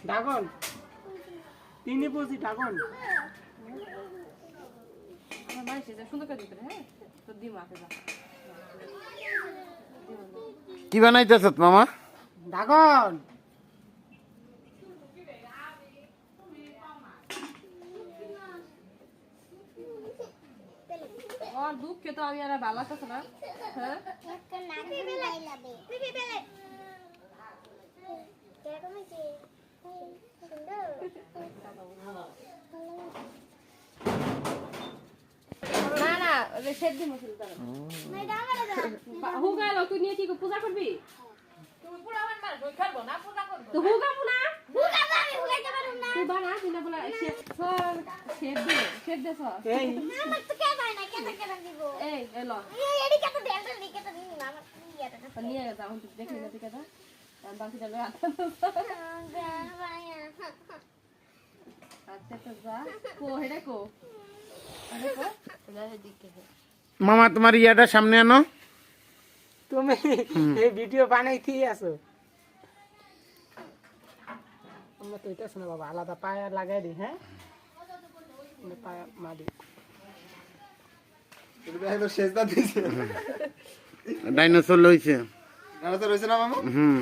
Dragon তিনি বুঝি dragon আমার বাড়ি এসে সুন্দর করে দিতে হ্যাঁ তো দি মাকে যা কি বানাইতেছ মামা? ড্রাগন আর দুঃখে তো আমি আর ভালো লাগতেছে না হ্যাঁ না না সেদ্ধ মশলা হুগা লো তুই নিয়ে কি পূজা করবি তুমি পুরা মান মার দই খাবো না পূজা করব তো হুগাবো না হুগাবো আমি হুগাইতে পারুম না তুই বানা তুই না বলা সেদ্ধ সর এই আমার তো কে ভাই না কেন দিব এই এলো এডি কত দেলটা লিখে তো দিন না আমার ইয়াটা নিয়ে যাও তুই দেখি না ঠিক আছে আমি বাকিটা লয়ে আসতে আচ্ছা তো যা কো হেডে কো আরে কো যা দিকে মামা তোমার ইয়াটা সামনে আনো। তুমি এই ভিডিও বানাইতে আছো আমরা তো এটা শোনা বাবা আলাদা পায়া লাগাই দিই হ্যাঁ পায়া মারি ডাইনোসর লইছে। হুম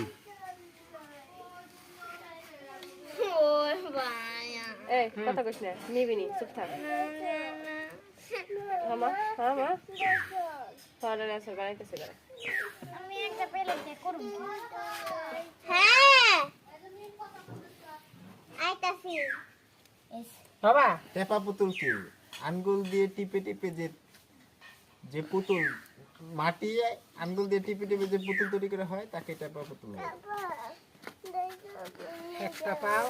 ওর ভাইয়া এই কথা কইছ না নিবি নি চুপ থাক মামা মামা তাহলে আছে বানাইতেছে করে আমি একটা পেলে করব হ্যাঁ আইতাছি বাবা টেপা পুতুল কি আঙ্গুল দিয়ে টিপে টিপে যে যে পুতুল মাটি আঙ্গুল দিয়ে টিপে টিপে যে পুতুল তৈরি করা হয় তাকে টেপা পুতুল বলে। একটা পাও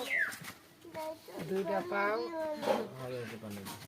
দুইটা পাও ভালো হতে পারে।